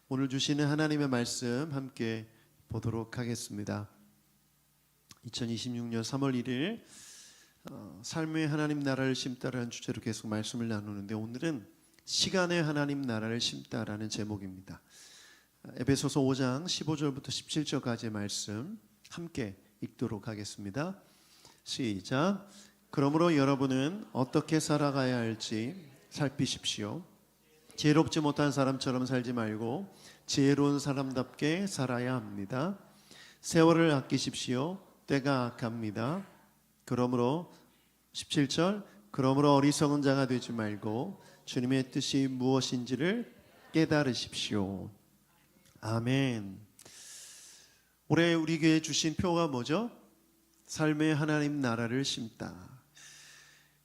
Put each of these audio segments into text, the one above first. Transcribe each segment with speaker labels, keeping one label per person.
Speaker 1: 오늘 주시는 하나님의 말씀 함께 보도록 하겠습니다. 2026년 3월 1일 삶의 하나님 나라를 심다라는 주제로 계속 말씀을 나누는데, 오늘은 시간의 하나님 나라를 심다라는 제목입니다. 에베소서 5장 15절부터 17절까지의 말씀 함께 읽도록 하겠습니다. 시작. 그러므로 여러분은 어떻게 살아가야 할지 살피십시오. 지혜롭지 못한 사람처럼 살지 말고 지혜로운 사람답게 살아야 합니다. 세월을 아끼십시오. 때가 악합니다. 그러므로 17절, 그러므로 어리석은 자가 되지 말고 주님의 뜻이 무엇인지를 깨달으십시오. 아멘. 올해 우리 교회에 주신 표가 뭐죠? 삶의 하나님 나라를 심다.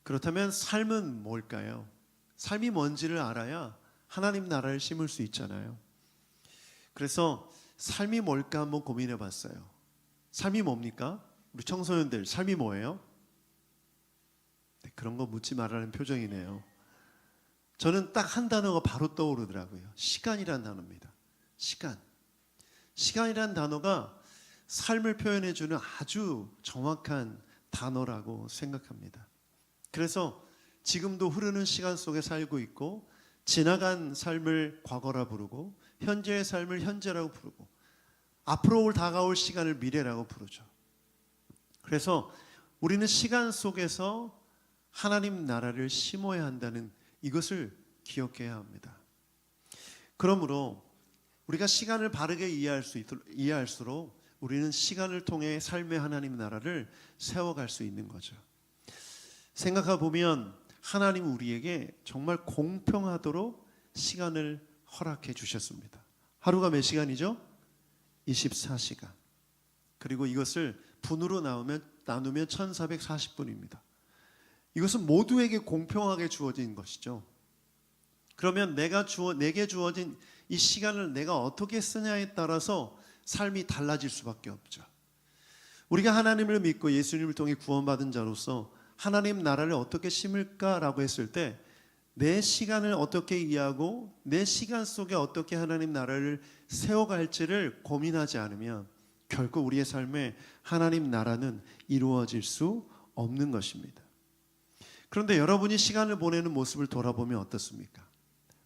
Speaker 1: 그렇다면 삶은 뭘까요? 삶이 뭔지를 알아야 하나님 나라를 심을 수 있잖아요. 그래서 삶이 뭘까 한번 고민해 봤어요. 삶이 뭡니까? 우리 청소년들, 삶이 뭐예요? 네, 그런 거 묻지 말라는 표정이네요. 저는 딱 한 단어가 바로 떠오르더라고요. 시간이란 단어입니다. 시간이란 단어가 삶을 표현해 주는 아주 정확한 단어라고 생각합니다. 그래서 지금도 흐르는 시간 속에 살고 있고, 지나간 삶을 과거라 부르고, 현재의 삶을 현재라고 부르고, 앞으로 다가올 시간을 미래라고 부르죠. 그래서 우리는 시간 속에서 하나님 나라를 심어야 한다는 이것을 기억해야 합니다. 그러므로 우리가 시간을 바르게 이해할수록 우리는 시간을 통해 삶의 하나님 나라를 세워갈 수 있는 거죠. 생각해 보면 하나님 우리에게 정말 공평하도록 시간을 허락해 주셨습니다. 하루가 몇 시간이죠? 24시간. 그리고 이것을 분으로 나누면 1440분입니다. 이것은 모두에게 공평하게 주어진 것이죠. 그러면 내게 주어진 이 시간을 내가 어떻게 쓰냐에 따라서 삶이 달라질 수밖에 없죠. 우리가 하나님을 믿고 예수님을 통해 구원받은 자로서 하나님 나라를 어떻게 심을까라고 했을 때, 내 시간을 어떻게 이해하고 내 시간 속에 어떻게 하나님 나라를 세워갈지를 고민하지 않으면 결코 우리의 삶에 하나님 나라는 이루어질 수 없는 것입니다. 그런데 여러분이 시간을 보내는 모습을 돌아보면 어떻습니까?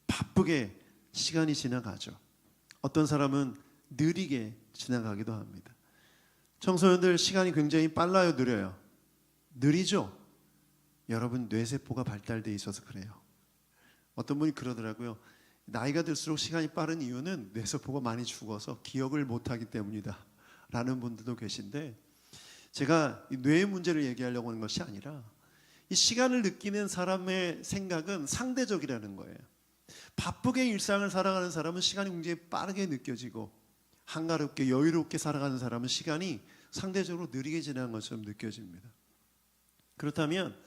Speaker 1: 바쁘게 시간이 지나가죠. 어떤 사람은 느리게 지나가기도 합니다. 청소년들 시간이 굉장히 빨라요, 느려요? 느리죠? 여러분 뇌세포가 발달되어 있어서 그래요. 어떤 분이 그러더라고요. 나이가 들수록 시간이 빠른 이유는 뇌세포가 많이 죽어서 기억을 못하기 때문이다 라는 분들도 계신데, 제가 뇌의 문제를 얘기하려고 하는 것이 아니라 이 시간을 느끼는 사람의 생각은 상대적이라는 거예요. 바쁘게 일상을 살아가는 사람은 시간이 굉장히 빠르게 느껴지고, 한가롭게 여유롭게 살아가는 사람은 시간이 상대적으로 느리게 지나는 것처럼 느껴집니다. 그렇다면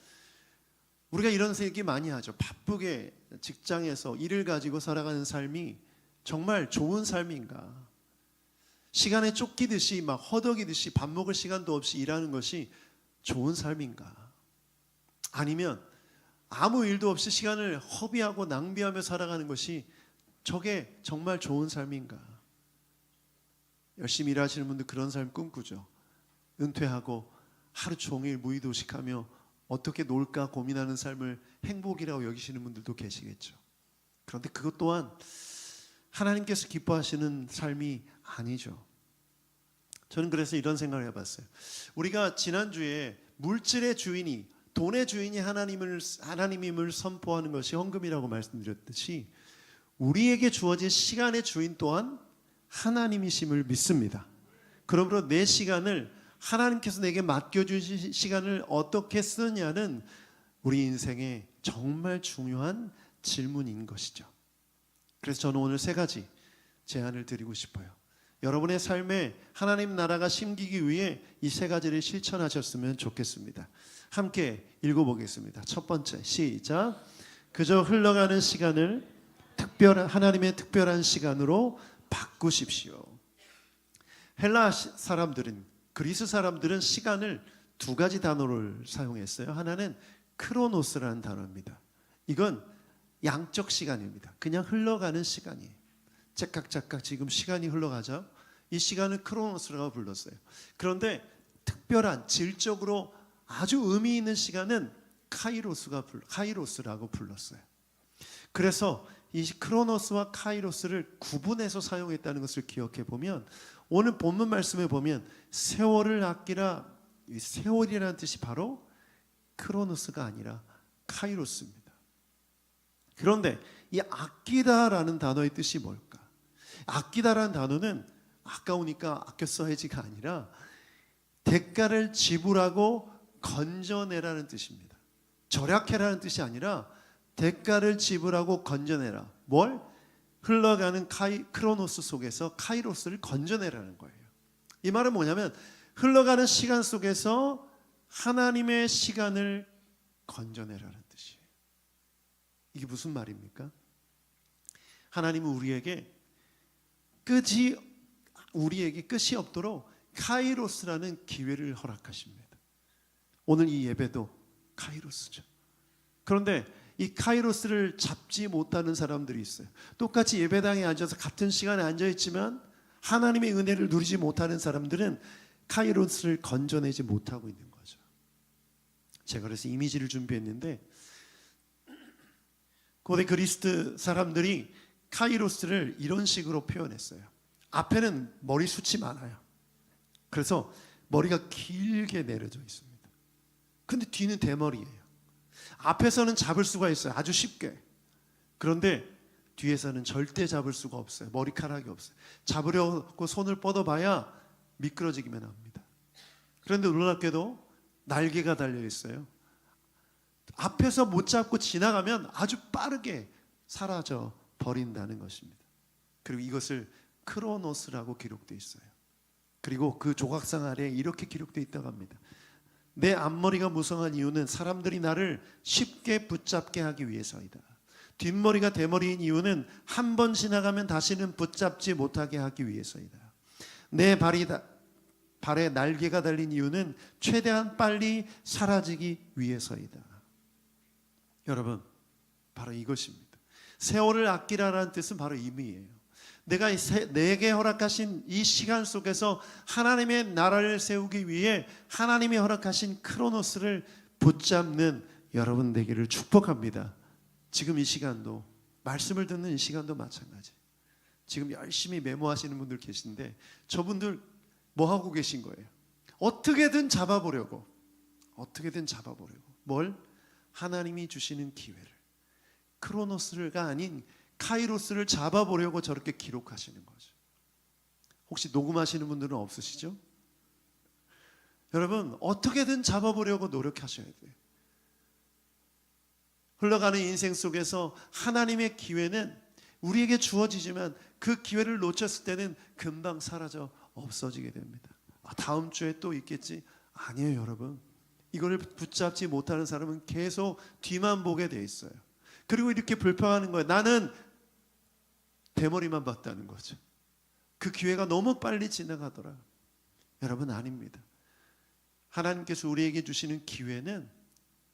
Speaker 1: 우리가 이런 얘기 많이 하죠. 바쁘게 직장에서 일을 가지고 살아가는 삶이 정말 좋은 삶인가? 시간에 쫓기듯이 막 허덕이듯이 밥 먹을 시간도 없이 일하는 것이 좋은 삶인가? 아니면 아무 일도 없이 시간을 허비하고 낭비하며 살아가는 것이 저게 정말 좋은 삶인가? 열심히 일하시는 분들 그런 삶 꿈꾸죠. 은퇴하고 하루 종일 무의도식하며 어떻게 놀까 고민하는 삶을 행복이라고 여기시는 분들도 계시겠죠. 그런데 그것 또한 하나님께서 기뻐하시는 삶이 아니죠. 저는 그래서 이런 생각을 해봤어요. 우리가 지난주에 물질의 주인이, 돈의 주인이 하나님임을 선포하는 것이 헌금이라고 말씀드렸듯이, 우리에게 주어진 시간의 주인 또한 하나님이심을 믿습니다. 그러므로 내 시간을, 하나님께서 내게 맡겨주신 시간을 어떻게 쓰느냐는 우리 인생의 정말 중요한 질문인 것이죠. 그래서 저는 오늘 3가지 제안을 드리고 싶어요. 여러분의 삶에 하나님 나라가 심기기 위해 이 3가지를 실천하셨으면 좋겠습니다. 함께 읽어보겠습니다. 첫 번째, 시작. 그저 흘러가는 시간을 하나님의 특별한 시간으로 바꾸십시오. 헬라 사람들은, 그리스 사람들은 시간을 2가지 단어를 사용했어요. 하나는 크로노스라는 단어입니다. 이건 양적 시간입니다. 그냥 흘러가는 시간이에요. 째깍째깍 지금 시간이 흘러가죠. 이 시간을 크로노스라고 불렀어요. 그런데 특별한 질적으로 아주 의미 있는 시간은 카이로스라고 불렀어요. 그래서 이 크로노스와 카이로스를 구분해서 사용했다는 것을 기억해 보면, 오늘 본문 말씀에 보면 세월을 아끼라, 이 세월이라는 뜻이 바로 크로노스가 아니라 카이로스입니다. 그런데 이 아끼다라는 단어의 뜻이 뭘까? 아끼다라는 단어는 아까우니까 아껴 써야지가 아니라 대가를 지불하고 건져내라는 뜻입니다. 절약해라는 뜻이 아니라 대가를 지불하고 건져내라. 뭘? 흘러가는 크로노스 속에서 카이로스를 건져내라는 거예요. 이 말은 뭐냐면 흘러가는 시간 속에서 하나님의 시간을 건져내라는 뜻이에요. 이게 무슨 말입니까? 하나님은 우리에게 끝이 없도록 카이로스라는 기회를 허락하십니다. 오늘 이 예배도 카이로스죠. 그런데 이 카이로스를 잡지 못하는 사람들이 있어요. 똑같이 예배당에 앉아서 같은 시간에 앉아있지만 하나님의 은혜를 누리지 못하는 사람들은 카이로스를 건져내지 못하고 있는 거죠. 제가 그래서 이미지를 준비했는데, 고대 그리스 사람들이 카이로스를 이런 식으로 표현했어요. 앞에는 머리숱이 많아요. 그래서 머리가 길게 내려져 있습니다. 근데 뒤는 대머리예요. 앞에서는 잡을 수가 있어요. 아주 쉽게. 그런데 뒤에서는 절대 잡을 수가 없어요. 머리카락이 없어요. 잡으려고 손을 뻗어봐야 미끄러지기만 합니다. 그런데 놀랍게도 날개가 달려 있어요. 앞에서 못 잡고 지나가면 아주 빠르게 사라져 버린다는 것입니다. 그리고 이것을 크로노스라고 기록되어 있어요. 그리고 그 조각상 아래에 이렇게 기록되어 있다고 합니다. 내 앞머리가 무성한 이유는 사람들이 나를 쉽게 붙잡게 하기 위해서이다. 뒷머리가 대머리인 이유는 한 번 지나가면 다시는 붙잡지 못하게 하기 위해서이다. 내 발에 날개가 달린 이유는 최대한 빨리 사라지기 위해서이다. 여러분, 바로 이것입니다. 세월을 아끼라라는 뜻은 바로 의미예요. 내가 내게 허락하신 이 시간 속에서 하나님의 나라를 세우기 위해 하나님이 허락하신 크로노스를 붙잡는 여러분 되기를 축복합니다. 지금 이 시간도, 말씀을 듣는 이 시간도 마찬가지. 지금 열심히 메모하시는 분들 계신데 저분들 뭐 하고 계신 거예요? 어떻게든 잡아보려고. 뭘? 하나님이 주시는 기회를, 크로노스가 아닌 카이로스를 잡아보려고 저렇게 기록하시는 거죠. 혹시 녹음하시는 분들은 없으시죠? 여러분, 어떻게든 잡아보려고 노력하셔야 돼요. 흘러가는 인생 속에서 하나님의 기회는 우리에게 주어지지만 그 기회를 놓쳤을 때는 금방 사라져 없어지게 됩니다. 다음 주에 또 있겠지? 아니에요, 여러분. 이거를 붙잡지 못하는 사람은 계속 뒤만 보게 돼 있어요. 그리고 이렇게 불평하는 거예요. 나는 대머리만 봤다는 거죠. 그 기회가 너무 빨리 지나가더라. 여러분, 아닙니다. 하나님께서 우리에게 주시는 기회는,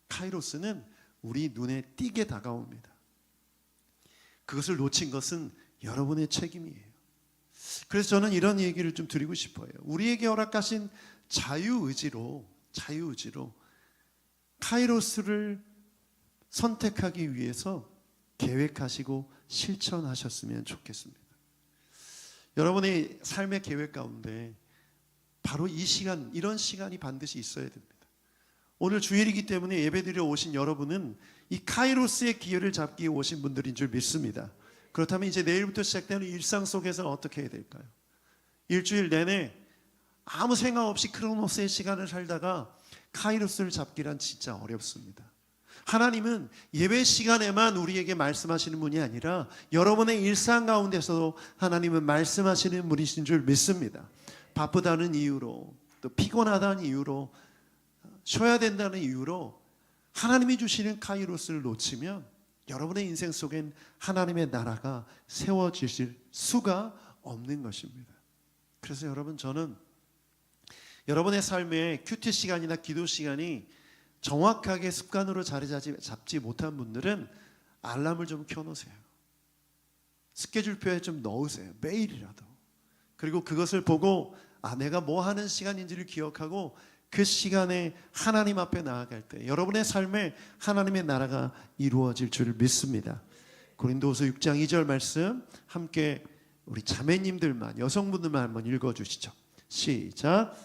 Speaker 1: 카이로스는 우리 눈에 띄게 다가옵니다. 그것을 놓친 것은 여러분의 책임이에요. 그래서 저는 이런 얘기를 좀 드리고 싶어요. 우리에게 허락하신 자유의지로 카이로스를 선택하기 위해서 계획하시고 실천하셨으면 좋겠습니다. 여러분의 삶의 계획 가운데 바로 이 시간, 이런 시간이 반드시 있어야 됩니다. 오늘 주일이기 때문에 예배드려 오신 여러분은 이 카이로스의 기회를 잡기 위해 오신 분들인 줄 믿습니다. 그렇다면 이제 내일부터 시작되는 일상 속에서는 어떻게 해야 될까요? 일주일 내내 아무 생각 없이 크로노스의 시간을 살다가 카이로스를 잡기란 진짜 어렵습니다. 하나님은 예배 시간에만 우리에게 말씀하시는 분이 아니라 여러분의 일상 가운데서도 하나님은 말씀하시는 분이신 줄 믿습니다. 바쁘다는 이유로, 또 피곤하다는 이유로, 쉬어야 된다는 이유로 하나님이 주시는 카이로스를 놓치면 여러분의 인생 속엔 하나님의 나라가 세워지실 수가 없는 것입니다. 그래서 여러분, 저는 여러분의 삶에 큐티 시간이나 기도 시간이 정확하게 습관으로 자리 잡지 못한 분들은 알람을 좀 켜놓으세요. 스케줄표에 좀 넣으세요. 매일이라도. 그리고 그것을 보고 내가 뭐 하는 시간인지를 기억하고 그 시간에 하나님 앞에 나아갈 때 여러분의 삶에 하나님의 나라가 이루어질 줄 믿습니다. 고린도후서 6장 2절 말씀 함께 우리 자매님들만, 여성분들만 한번 읽어주시죠. 시작.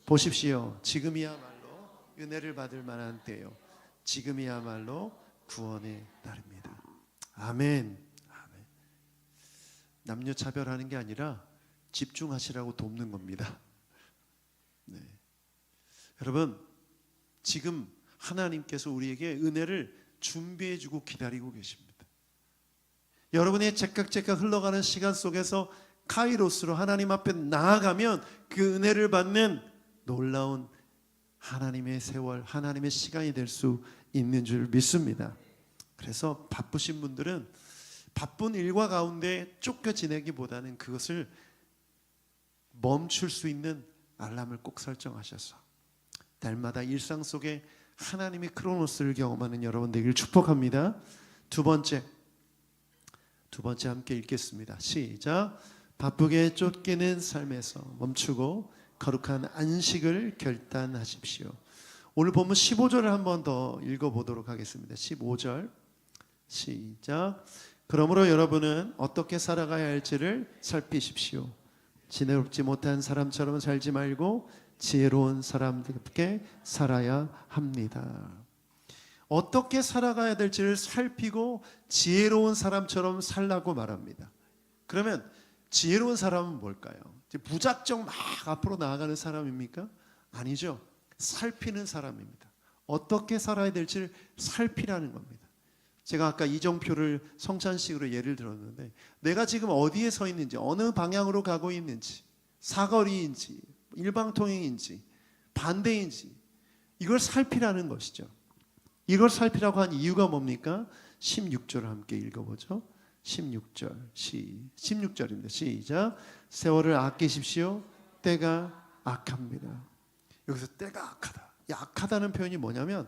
Speaker 1: 보십시오. 지금이야말로 은혜를 받을 만한 때요. 지금이야말로 구원의 날입니다. 아멘. 아멘. 남녀 차별하는 게 아니라 집중하시라고 돕는 겁니다. 네. 여러분, 지금 하나님께서 우리에게 은혜를 준비해주고 기다리고 계십니다. 여러분의 제깍제깍 흘러가는 시간 속에서 카이로스로 하나님 앞에 나아가면 그 은혜를 받는 놀라운 하나님의 세월, 하나님의 시간이 될 수 있는 줄 믿습니다. 그래서 바쁘신 분들은 바쁜 일과 가운데 쫓겨 지내기보다는 그것을 멈출 수 있는 알람을 꼭 설정하셔서 날마다 일상 속에 하나님의 크로노스를 경험하는 여러분 되기를 축복합니다. 두 번째 함께 읽겠습니다. 시작. 바쁘게 쫓기는 삶에서 멈추고 거룩한 안식을 결단하십시오. 오늘 본문 15절을 한 번 더 읽어보도록 하겠습니다. 15절 시작. 그러므로 여러분은 어떻게 살아가야 할지를 살피십시오. 지혜롭지 못한 사람처럼 살지 말고 지혜로운 사람답게 살아야 합니다. 어떻게 살아가야 될지를 살피고 지혜로운 사람처럼 살라고 말합니다. 그러면 지혜로운 사람은 뭘까요? 무작정 막 앞으로 나아가는 사람입니까? 아니죠. 살피는 사람입니다. 어떻게 살아야 될지를 살피라는 겁니다. 제가 아까 이정표를 성찬식으로 예를 들었는데 내가 지금 어디에 서 있는지, 어느 방향으로 가고 있는지, 사거리인지 일방통행인지 반대인지 이걸 살피라는 것이죠. 이걸 살피라고 한 이유가 뭡니까? 16절을 함께 읽어보죠. 16절입니다. 시작. 세월을 아끼십시오. 때가 악합니다. 여기서 때가 악하다. 이 악하다는 표현이 뭐냐면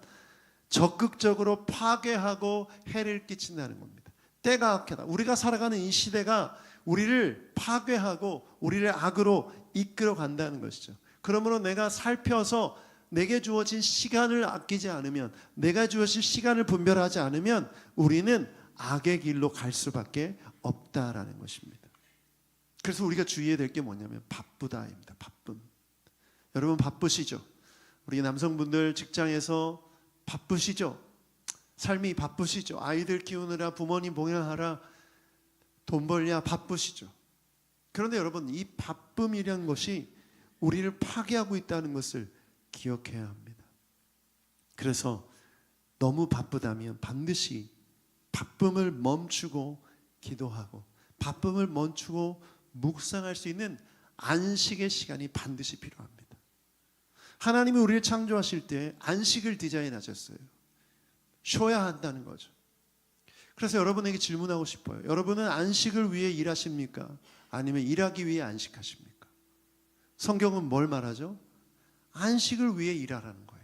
Speaker 1: 적극적으로 파괴하고 해를 끼친다는 겁니다. 때가 악하다. 우리가 살아가는 이 시대가 우리를 파괴하고 우리를 악으로 이끌어 간다는 것이죠. 그러므로 내가 살펴서 내게 주어진 시간을 아끼지 않으면, 내가 주어진 시간을 분별하지 않으면 우리는 악의 길로 갈 수밖에 없다라는 것입니다. 그래서 우리가 주의해야 될 게 뭐냐면 바쁘다입니다. 바쁨. 여러분 바쁘시죠? 우리 남성분들 직장에서 바쁘시죠? 삶이 바쁘시죠? 아이들 키우느라, 부모님 봉양하라, 돈 벌랴 바쁘시죠? 그런데 여러분 이 바쁨이란 것이 우리를 파괴하고 있다는 것을 기억해야 합니다. 그래서 너무 바쁘다면 반드시 바쁨을 멈추고 기도하고 바쁨을 멈추고 묵상할 수 있는 안식의 시간이 반드시 필요합니다. 하나님이 우리를 창조하실 때 안식을 디자인하셨어요. 쉬어야 한다는 거죠. 그래서 여러분에게 질문하고 싶어요. 여러분은 안식을 위해 일하십니까? 아니면 일하기 위해 안식하십니까? 성경은 뭘 말하죠? 안식을 위해 일하라는 거예요.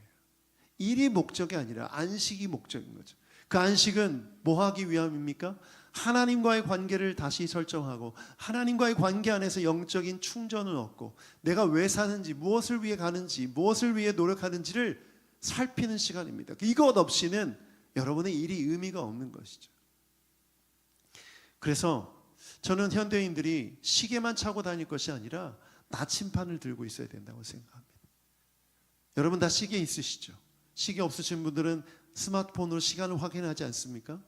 Speaker 1: 일이 목적이 아니라 안식이 목적인 거죠. 그 안식은 뭐 하기 위함입니까? 하나님과의 관계를 다시 설정하고 하나님과의 관계 안에서 영적인 충전을 얻고 내가 왜 사는지, 무엇을 위해 가는지, 무엇을 위해 노력하는지를 살피는 시간입니다. 이것 없이는 여러분의 일이 의미가 없는 것이죠. 그래서 저는 현대인들이 시계만 차고 다닐 것이 아니라 나침판을 들고 있어야 된다고 생각합니다. 여러분 다 시계 있으시죠? 시계 없으신 분들은 스마트폰으로 시간을 확인하지 않습니까?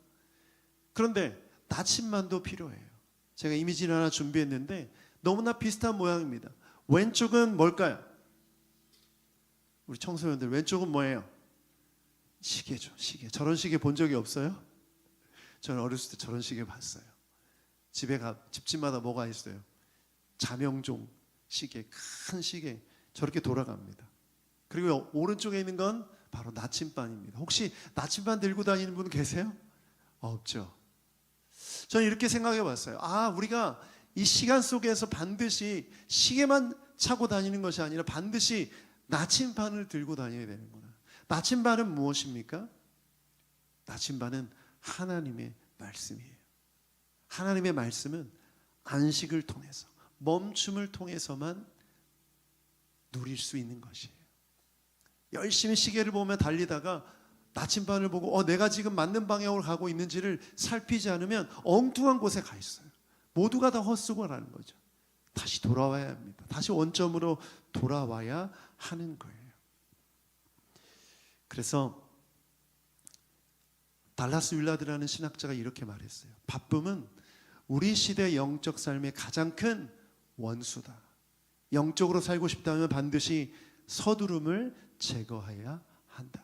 Speaker 1: 그런데 나침반도 필요해요. 제가 이미지를 하나 준비했는데 너무나 비슷한 모양입니다. 왼쪽은 뭘까요? 우리 청소년들 왼쪽은 뭐예요? 시계죠. 시계. 저런 시계 본 적이 없어요? 저는 어렸을 때 저런 시계 봤어요. 집집마다 뭐가 있어요? 자명종 시계, 큰 시계 저렇게 돌아갑니다. 그리고 오른쪽에 있는 건 바로 나침반입니다. 혹시 나침반 들고 다니는 분 계세요? 없죠. 저는 이렇게 생각해 봤어요. 우리가 이 시간 속에서 반드시 시계만 차고 다니는 것이 아니라 반드시 나침반을 들고 다녀야 되는구나. 나침반은 무엇입니까? 나침반은 하나님의 말씀이에요. 하나님의 말씀은 안식을 통해서, 멈춤을 통해서만 누릴 수 있는 것이에요. 열심히 시계를 보며 달리다가 나침반을 보고 내가 지금 맞는 방향으로 가고 있는지를 살피지 않으면 엉뚱한 곳에 가 있어요. 모두가 다 헛수고라는 거죠. 다시 돌아와야 합니다. 다시 원점으로 돌아와야 하는 거예요. 그래서 달라스 윌라드라는 신학자가 이렇게 말했어요. 바쁨은 우리 시대 영적 삶의 가장 큰 원수다. 영적으로 살고 싶다면 반드시 서두름을 제거해야 한다.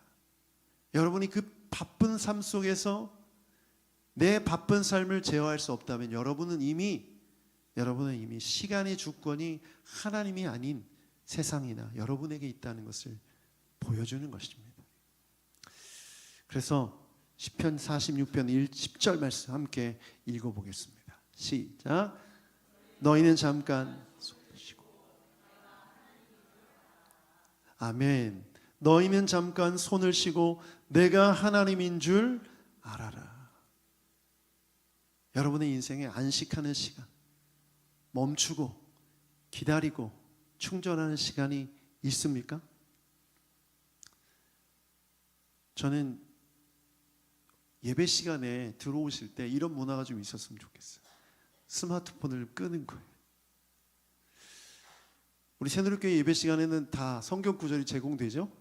Speaker 1: 여러분이 그 바쁜 삶 속에서 내 바쁜 삶을 제어할 수 없다면 여러분은 이미 시간의 주권이 하나님이 아닌 세상이나 여러분에게 있다는 것을 보여주는 것입니다. 그래서 시편 46편 10절 말씀 함께 읽어보겠습니다. 시작. 너희는 잠깐 손을 쉬고. 아멘. 너희는 잠깐 손을 쉬고 내가 하나님인 줄 알아라. 여러분의 인생에 안식하는 시간, 멈추고 기다리고 충전하는 시간이 있습니까? 저는 예배 시간에 들어오실 때 이런 문화가 좀 있었으면 좋겠어요. 스마트폰을 끄는 거예요. 우리 새누리교회 예배 시간에는 다 성경 구절이 제공되죠?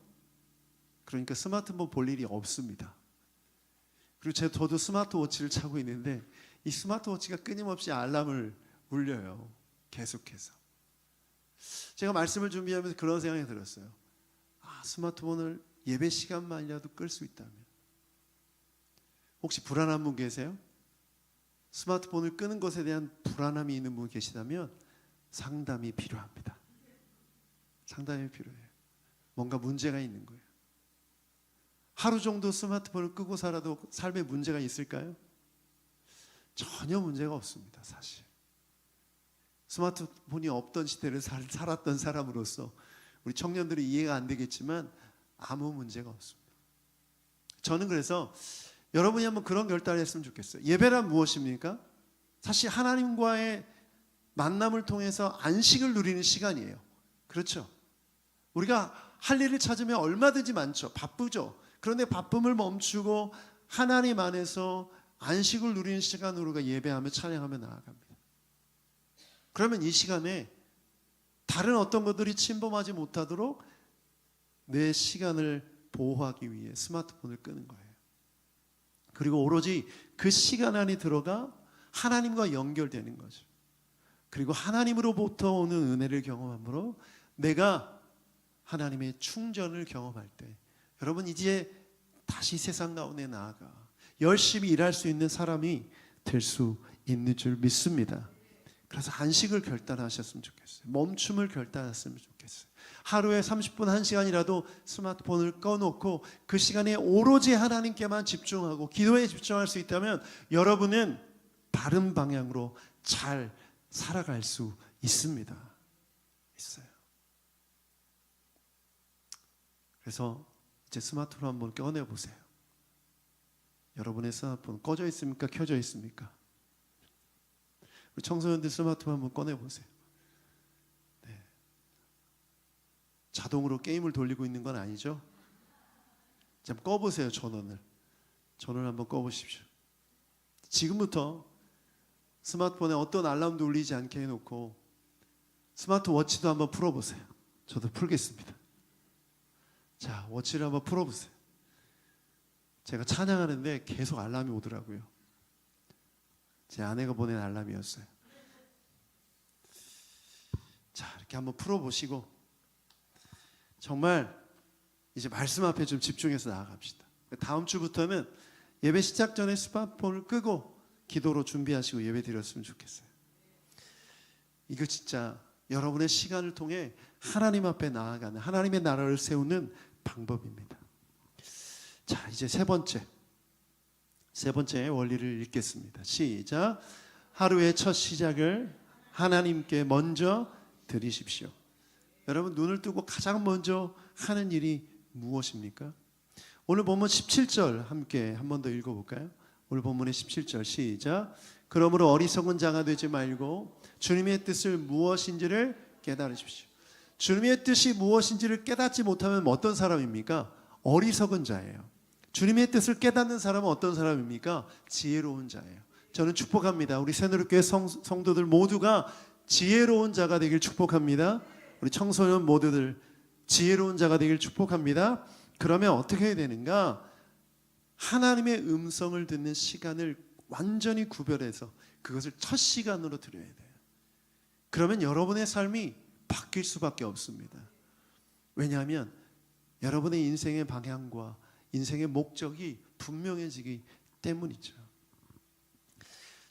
Speaker 1: 그러니까 스마트폰 볼 일이 없습니다. 그리고 저도 스마트워치를 차고 있는데 이 스마트워치가 끊임없이 알람을 울려요. 계속해서. 제가 말씀을 준비하면서 그런 생각이 들었어요. 스마트폰을 예배 시간만이라도 끌 수 있다면. 혹시 불안한 분 계세요? 스마트폰을 끄는 것에 대한 불안함이 있는 분 계시다면 상담이 필요합니다. 상담이 필요해요. 뭔가 문제가 있는 거예요. 하루 정도 스마트폰을 끄고 살아도 삶에 문제가 있을까요? 전혀 문제가 없습니다. 사실 스마트폰이 없던 시대를 살았던 사람으로서 우리 청년들이 이해가 안 되겠지만 아무 문제가 없습니다. 저는 그래서 여러분이 한번 그런 결단을 했으면 좋겠어요. 예배란 무엇입니까? 사실 하나님과의 만남을 통해서 안식을 누리는 시간이에요. 그렇죠? 우리가 할 일을 찾으면 얼마든지 많죠. 바쁘죠. 그런데 바쁨을 멈추고 하나님 안에서 안식을 누리는 시간으로 우리가 예배하며 찬양하며 나아갑니다. 그러면 이 시간에 다른 어떤 것들이 침범하지 못하도록 내 시간을 보호하기 위해 스마트폰을 끄는 거예요. 그리고 오로지 그 시간 안에 들어가 하나님과 연결되는 거죠. 그리고 하나님으로부터 오는 은혜를 경험함으로 내가 하나님의 충전을 경험할 때 여러분 이제 다시 세상 가운데 나아가 열심히 일할 수 있는 사람이 될 수 있는 줄 믿습니다. 그래서 안식을 결단하셨으면 좋겠어요. 멈춤을 결단했으면 좋겠어요. 하루에 30분 1시간이라도 스마트폰을 꺼놓고 그 시간에 오로지 하나님께만 집중하고 기도에 집중할 수 있다면 여러분은 바른 방향으로 잘 살아갈 수 있습니다. 있어요. 그래서 이제 스마트폰 한번 꺼내보세요. 여러분의 스마트폰 꺼져 있습니까? 켜져 있습니까? 우리 청소년들 스마트폰 한번 꺼내보세요. 네. 자동으로 게임을 돌리고 있는 건 아니죠? 좀 꺼보세요. 전원을 한번 꺼보십시오. 지금부터 스마트폰에 어떤 알람도 울리지 않게 해놓고 스마트워치도 한번 풀어보세요. 저도 풀겠습니다. 자, 워치를 한번 풀어보세요. 제가 찬양하는데 계속 알람이 오더라고요. 제 아내가 보낸 알람이었어요. 자, 이렇게 한번 풀어보시고 정말 이제 말씀 앞에 좀 집중해서 나아갑시다. 다음 주부터는 예배 시작 전에 스마트폰을 끄고 기도로 준비하시고 예배 드렸으면 좋겠어요. 이거 진짜 여러분의 시간을 통해 하나님 앞에 나아가는 하나님의 나라를 세우는 방법입니다. 자, 이제 세 번째 원리를 읽겠습니다. 시작. 하루의 첫 시작을 하나님께 먼저 드리십시오. 여러분 눈을 뜨고 가장 먼저 하는 일이 무엇입니까? 오늘 본문 17절 함께 한 번 더 읽어볼까요? 오늘 본문의 17절 시작. 그러므로 어리석은 자가 되지 말고 주님의 뜻을 무엇인지를 깨달으십시오. 주님의 뜻이 무엇인지를 깨닫지 못하면 어떤 사람입니까? 어리석은 자예요. 주님의 뜻을 깨닫는 사람은 어떤 사람입니까? 지혜로운 자예요. 저는 축복합니다. 우리 새누리교회 성도들 모두가 지혜로운 자가 되길 축복합니다. 우리 청소년 모두들 지혜로운 자가 되길 축복합니다. 그러면 어떻게 해야 되는가? 하나님의 음성을 듣는 시간을 완전히 구별해서 그것을 첫 시간으로 드려야 돼요. 그러면 여러분의 삶이 바뀔 수밖에 없습니다. 왜냐하면 여러분의 인생의 방향과 인생의 목적이 분명해지기 때문이죠.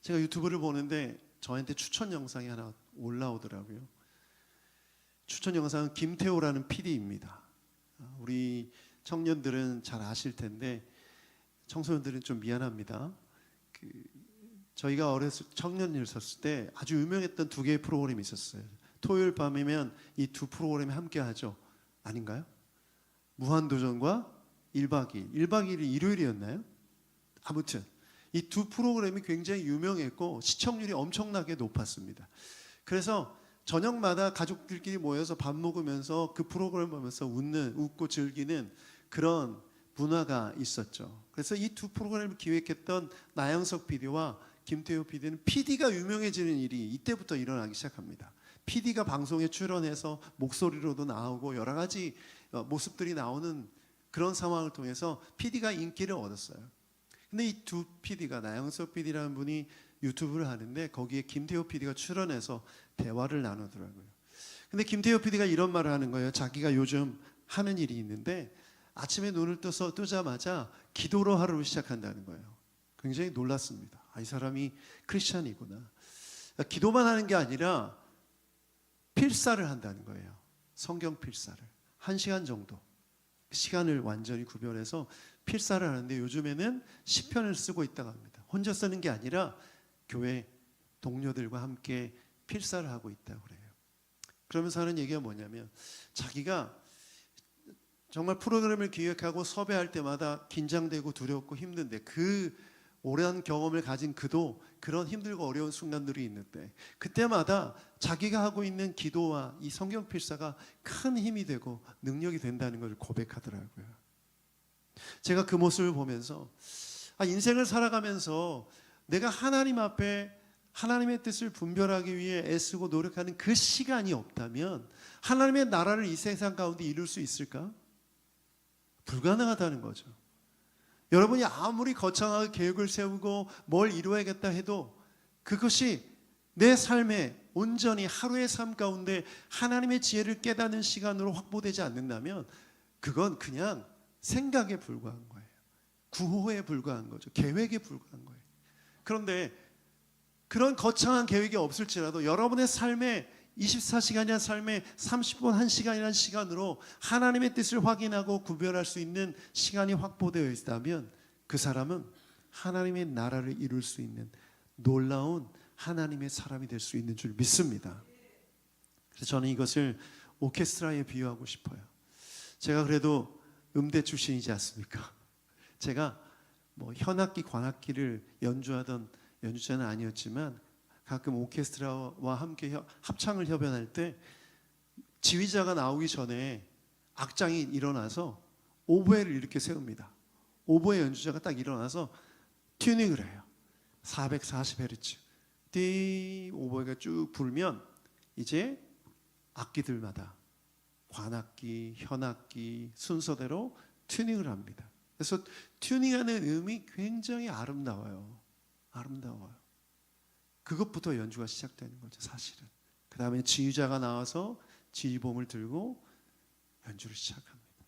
Speaker 1: 제가 유튜브를 보는데 저한테 추천 영상이 하나 올라오더라고요. 추천 영상은 김태호라는 PD입니다. 우리 청년들은 잘 아실 텐데 청소년들은 좀 미안합니다. 저희가 어렸을 청년이었을 때 아주 유명했던 두 개의 프로그램이 있었어요. 토요일 밤이면 이 두 프로그램이 함께 하죠. 아닌가요? 무한도전과 1박 2일. 1박 2일이 일요일이었나요? 아무튼 이 두 프로그램이 굉장히 유명했고 시청률이 엄청나게 높았습니다. 그래서 저녁마다 가족들끼리 모여서 밥 먹으면서 그 프로그램 보면서 웃고 즐기는 그런 문화가 있었죠. 그래서 이 두 프로그램을 기획했던 나영석 PD와 김태호 PD는 PD가 유명해지는 일이 이때부터 일어나기 시작합니다. PD가 방송에 출연해서 목소리로도 나오고 여러 가지 모습들이 나오는 그런 상황을 통해서 PD가 인기를 얻었어요. 근데 이 두 PD가 나영석 PD라는 분이 유튜브를 하는데 거기에 김태호 PD가 출연해서 대화를 나누더라고요. 근데 김태호 PD가 이런 말을 하는 거예요. 자기가 요즘 하는 일이 있는데 아침에 눈을 뜨자마자 기도로 하루를 시작한다는 거예요. 굉장히 놀랐습니다. 이 사람이 크리스찬이구나. 기도만 하는 게 아니라 필사를 한다는 거예요. 성경 필사를 1시간 정도 시간을 완전히 구별해서 필사를 하는데 요즘에는 시편을 쓰고 있다고 합니다. 혼자 쓰는 게 아니라 교회 동료들과 함께 필사를 하고 있다고 그래요. 그러면서 하는 얘기가 뭐냐면 자기가 정말 프로그램을 기획하고 섭외할 때마다 긴장되고 두렵고 힘든데 그 오랜 경험을 가진 그도 그런 힘들고 어려운 순간들이 있는데 그때마다 자기가 하고 있는 기도와 이 성경 필사가 큰 힘이 되고 능력이 된다는 것을 고백하더라고요. 제가 그 모습을 보면서 인생을 살아가면서 내가 하나님 앞에 하나님의 뜻을 분별하기 위해 애쓰고 노력하는 그 시간이 없다면 하나님의 나라를 이 세상 가운데 이룰 수 있을까? 불가능하다는 거죠. 여러분이 아무리 거창하게 계획을 세우고 뭘 이루어야겠다 해도 그것이 내 삶에 온전히 하루의 삶 가운데 하나님의 지혜를 깨닫는 시간으로 확보되지 않는다면 그건 그냥 생각에 불과한 거예요. 구호에 불과한 거죠. 계획에 불과한 거예요. 그런데 그런 거창한 계획이 없을지라도 여러분의 삶에 24시간이란 삶에 30분 1시간이라는 시간으로 하나님의 뜻을 확인하고 구별할 수 있는 시간이 확보되어 있다면 그 사람은 하나님의 나라를 이룰 수 있는 놀라운 하나님의 사람이 될 수 있는 줄 믿습니다. 그래서 저는 이것을 오케스트라에 비유하고 싶어요. 제가 그래도 음대 출신이지 않습니까? 제가 현악기, 관악기를 연주하던 연주자는 아니었지만 가끔 오케스트라와 함께 합창을 협연할 때 지휘자가 나오기 전에 악장이 일어나서 오보에를 이렇게 세웁니다. 오보에 연주자가 딱 일어나서 튜닝을 해요. 440Hz 띠 오보에가 쭉 불면 이제 악기들마다 관악기, 현악기 순서대로 튜닝을 합니다. 그래서 튜닝하는 음이 굉장히 아름다워요. 그것부터 연주가 시작되는 거죠, 사실은. 그 다음에 지휘자가 나와서 지휘봉을 들고 연주를 시작합니다.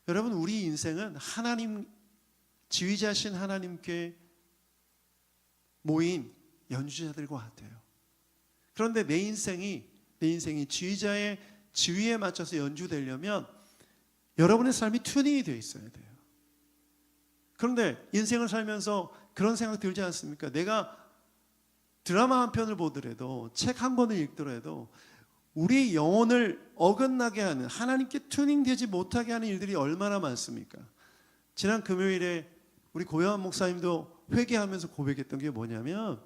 Speaker 1: 여러분, 우리 인생은 하나님, 지휘자신 하나님께 모인 연주자들과 같아요. 그런데 내 인생이 지휘자의 지휘에 맞춰서 연주되려면 여러분의 삶이 튜닝이 되어 있어야 돼요. 그런데 인생을 살면서 그런 생각 들지 않습니까? 내가 드라마 한 편을 보더라도 책 한 권을 읽더라도 우리 영혼을 어긋나게 하는, 하나님께 튜닝되지 못하게 하는 일들이 얼마나 많습니까? 지난 금요일에 우리 고요한 목사님도 회개하면서 고백했던 게 뭐냐면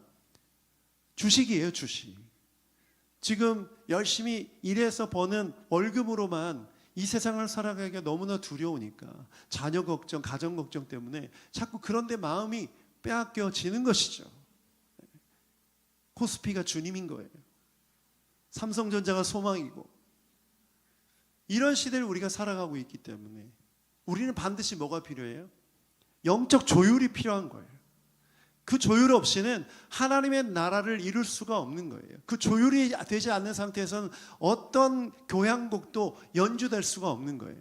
Speaker 1: 주식이에요, 주식. 지금 열심히 일해서 버는 월급으로만 이 세상을 살아가기가 너무나 두려우니까 자녀 걱정, 가정 걱정 때문에 자꾸 그런 데 마음이 빼앗겨지는 것이죠. 코스피가 주님인 거예요. 삼성전자가 소망이고, 이런 시대를 우리가 살아가고 있기 때문에 우리는 반드시 뭐가 필요해요? 영적 조율이 필요한 거예요. 그 조율 없이는 하나님의 나라를 이룰 수가 없는 거예요. 그 조율이 되지 않는 상태에서는 어떤 교향곡도 연주될 수가 없는 거예요.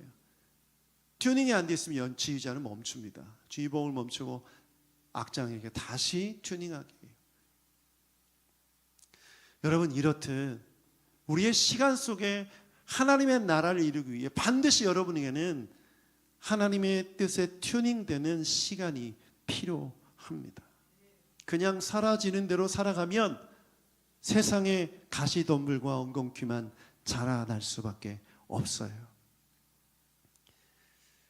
Speaker 1: 튜닝이 안 됐으면 지휘자는 멈춥니다. 지휘봉을 멈추고 악장에게 다시 튜닝하게 해요. 여러분, 이렇듯 우리의 시간 속에 하나님의 나라를 이루기 위해 반드시 여러분에게는 하나님의 뜻에 튜닝되는 시간이 필요합니다. 그냥 사라지는 대로 살아가면 세상에 가시덤불과 엉겅퀴만 자라날 수밖에 없어요.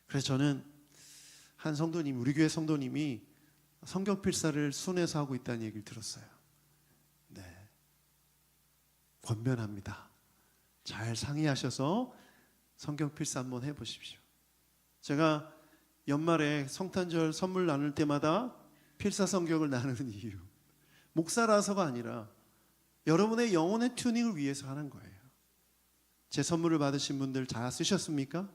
Speaker 1: 그래서 저는 한 성도님, 우리 교회 성도님이 성경 필사를 순회에서 하고 있다는 얘기를 들었어요. 네, 권면합니다. 잘 상의하셔서 성경 필사 한번 해보십시오. 제가 연말에 성탄절 선물 나눌 때마다 필사 성경을 나누는 이유, 목사라서가 아니라 여러분의 영혼의 튜닝을 위해서 하는 거예요. 제 선물을 받으신 분들 다 쓰셨습니까?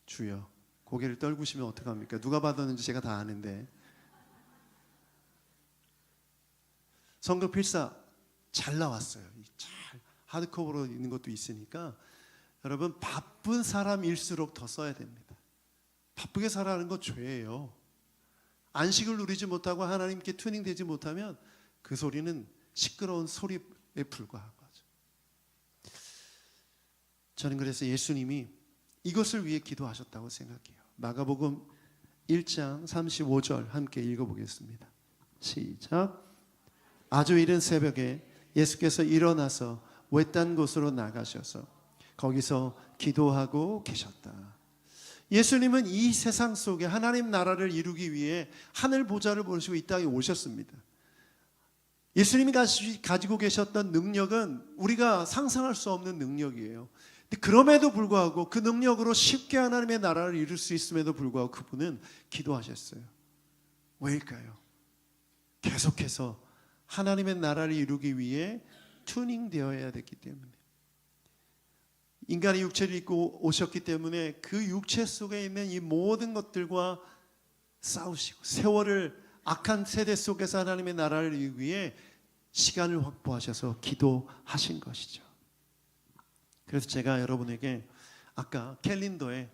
Speaker 1: 주여, 고개를 떨구시면 어떡합니까? 누가 받았는지 제가 다 아는데. 성경 필사 잘 나왔어요. 잘 하드커버로 있는 것도 있으니까 여러분, 바쁜 사람일수록 더 써야 됩니다. 바쁘게 살아가는 건 죄예요. 안식을 누리지 못하고 하나님께 튜닝되지 못하면 그 소리는 시끄러운 소리에 불과한 거죠. 저는 그래서 예수님이 이것을 위해 기도하셨다고 생각해요. 마가복음 1장 35절 함께 읽어보겠습니다. 시작. 아주 이른 새벽에 예수께서 일어나서 외딴 곳으로 나가셔서 거기서 기도하고 계셨다. 예수님은 이 세상 속에 하나님 나라를 이루기 위해 하늘 보좌를 보시고 이 땅에 오셨습니다. 예수님이 가지고 계셨던 능력은 우리가 상상할 수 없는 능력이에요. 근데 그럼에도 불구하고 그 능력으로 쉽게 하나님의 나라를 이룰 수 있음에도 불구하고 그분은 기도하셨어요. 왜일까요? 계속해서 하나님의 나라를 이루기 위해 튜닝되어야 됐기 때문에, 인간의 육체를 입고 오셨기 때문에 그 육체 속에 있는 이 모든 것들과 싸우시고 세월을 악한 세대 속에서 하나님의 나라를 이루기 위해 시간을 확보하셔서 기도하신 것이죠. 그래서 제가 여러분에게 아까 캘린더에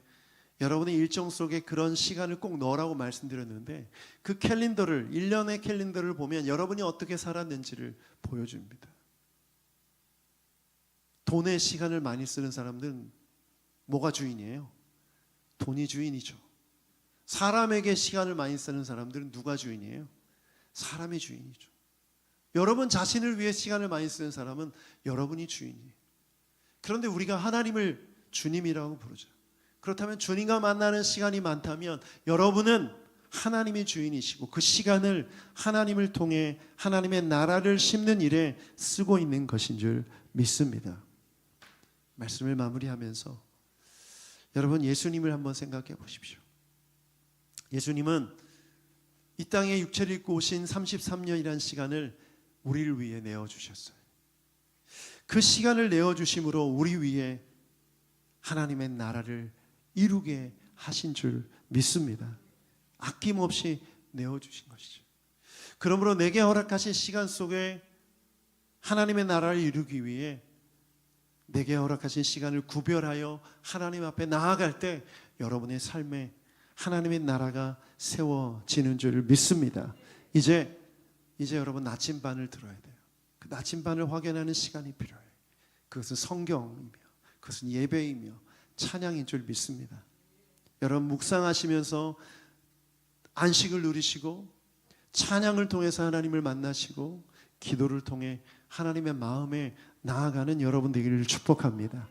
Speaker 1: 여러분의 일정 속에 그런 시간을 꼭 넣으라고 말씀드렸는데, 그 캘린더를, 1년의 캘린더를 보면 여러분이 어떻게 살았는지를 보여줍니다. 돈에 시간을 많이 쓰는 사람들은 뭐가 주인이에요? 돈이 주인이죠. 사람에게 시간을 많이 쓰는 사람들은 누가 주인이에요? 사람이 주인이죠. 여러분 자신을 위해 시간을 많이 쓰는 사람은 여러분이 주인이에요. 그런데 우리가 하나님을 주님이라고 부르죠. 그렇다면 주님과 만나는 시간이 많다면 여러분은 하나님의 주인이시고 그 시간을 하나님을 통해 하나님의 나라를 심는 일에 쓰고 있는 것인 줄 믿습니다. 말씀을 마무리하면서 여러분, 예수님을 한번 생각해 보십시오. 예수님은 이 땅에 육체를 입고 오신 33년이라는 시간을 우리를 위해 내어주셨어요. 그 시간을 내어주심으로 우리 위해 하나님의 나라를 이루게 하신 줄 믿습니다. 아낌없이 내어주신 것이죠. 그러므로 내게 허락하신 시간 속에 하나님의 나라를 이루기 위해 내게 허락하신 시간을 구별하여 하나님 앞에 나아갈 때 여러분의 삶에 하나님의 나라가 세워지는 줄 믿습니다. 이제 여러분 나침반을 들어야 돼요. 그 나침반을 확인하는 시간이 필요해요. 그것은 성경이며 그것은 예배이며 찬양인 줄 믿습니다. 여러분 묵상하시면서 안식을 누리시고 찬양을 통해서 하나님을 만나시고 기도를 통해 하나님의 마음에 나아가는 여러분 되기를 축복합니다.